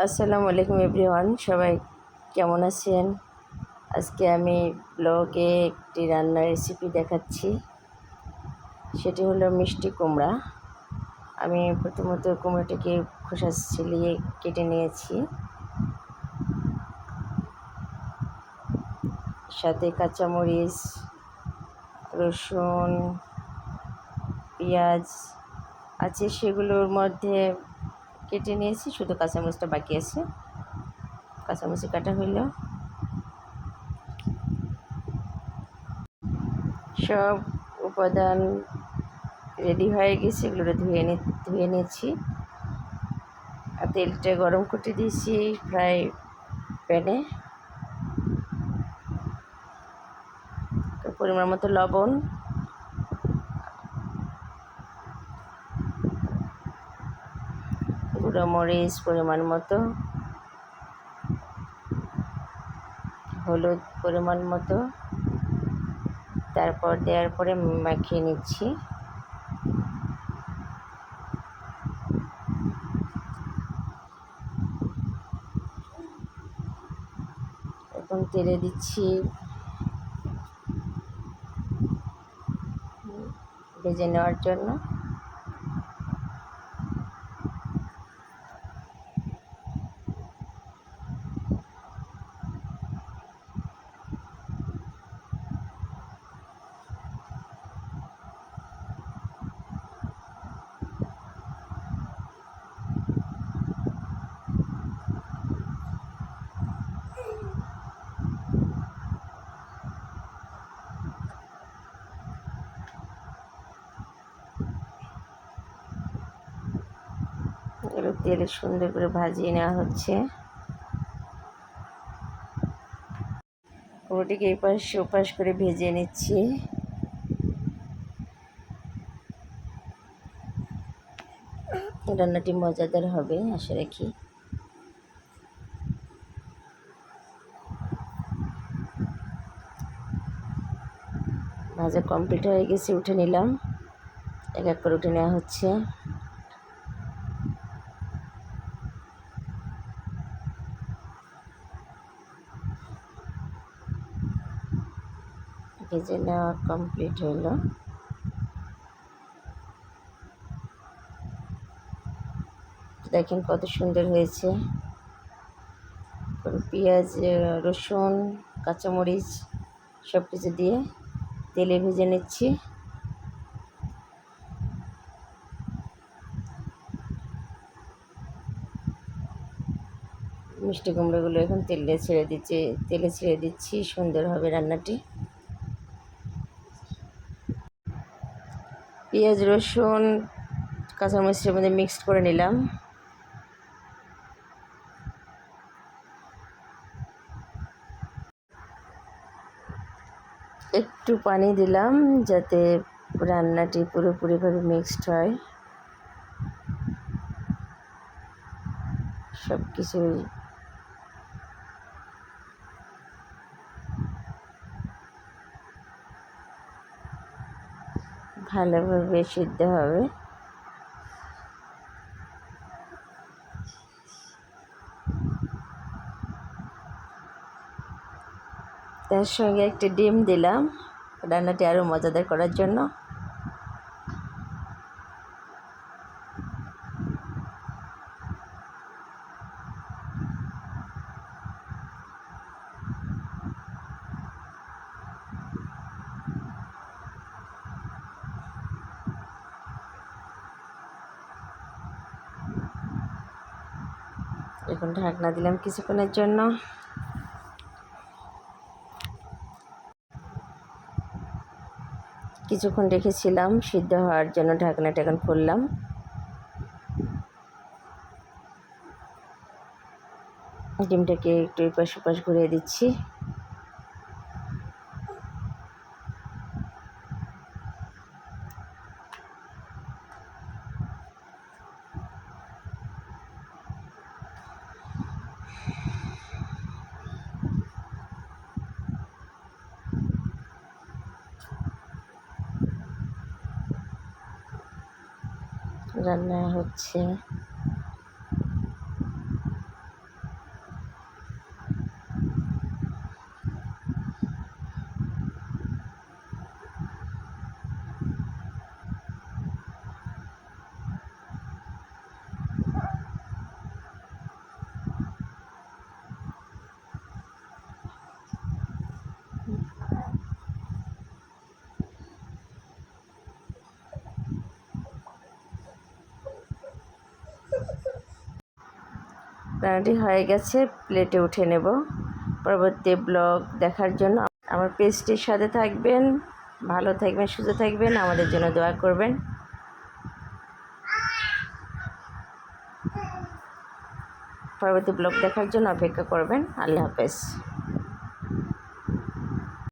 আসসালামু আলাইকুম এভরিওয়ান, সবাই কেমন আছেন? আজকে আমি ব্লগে একটি রান্নার রেসিপি দেখাচ্ছি। সেটি হলো মিষ্টি কুমড়া। আমি প্রথমত কুমড়াটিকে খোসা ছিলিয়ে কেটে নিয়েছি, সাথে কাঁচামরিচ, রসুন, পেঁয়াজ আছে, সেগুলোর মধ্যে কেটে নিয়েছি, শুধু কাঁচামরিচটা বাকি আছে। কাঁচামরিচ কাটা হইল। সব উপাদান রেডি হয়ে গেছে, এগুলো ধুয়ে নিয়েছি। আর তেলটা গরম করতে দিয়েছি ফ্রাই প্যানে। পরিমাণ মতো লবণ, গুঁড়ো মরিচ পরিমাণ মতো, হলুদ পরিমাণ মতো, তারপর দেওয়ার পরে মাখিয়ে নিচ্ছি। এখন তেলে দিচ্ছি ভেজে নেওয়ার জন্য। এগুলো তেলে সুন্দর করে ভাজিয়ে নেওয়া হচ্ছে। ওটিকে এপাশ ওপাশ করে ভেজে নিচ্ছি। রান্নাটি মজাদার হবে আশা রাখি। ভাজা কমপ্লিট হয়ে গেছে, উঠে নিলাম। এক এক করে উঠে নেওয়া হচ্ছে। ভেজে নেওয়া কমপ্লিট হইল। দেখেন কত সুন্দর হয়েছে। পেঁয়াজ, রসুন, কাঁচামরিচ সব কিছু দিয়ে তেলে ভেজে নিচ্ছি। মিষ্টি কুমড়োগুলো এখন তেলে ছেড়ে দিচ্ছি, সুন্দর হবে রান্নাটি। পেঁয়াজ, রসুন, কাঁচামরিচের মধ্যে মিক্সড করে নিলাম। একটু পানি দিলাম যাতে রান্নাটি পুরোপুরিভাবে মিক্সড হয়। সব কিছু ভালোভাবে সিদ্ধ হবে। তার সঙ্গে একটা ডিম দিলাম রান্নাটি আরও মজাদার করার জন্য। এখন ঢাকনা দিলাম কিছুক্ষণের জন্য। কিছুক্ষণ রেখেছিলাম সিদ্ধ হওয়ার জন্য, ঢাকনাটা এখন খুললাম। ডিমটাকে একটু এপাশ ওপাশ ঘুরিয়ে দিচ্ছি। রান্না হচ্ছে। রান্নাটি হয়ে গেছে, প্লেটে উঠে নেব। পরবর্তী ব্লগ দেখার জন্য আমার পেজটির সাথে থাকবেন। ভালো থাকবেন, সুস্থ থাকবেন, আমাদের জন্য দোয়া করবেন। পরবর্তী ব্লগ দেখার জন্য অপেক্ষা করবেন। আল্লাহ হাফেজ।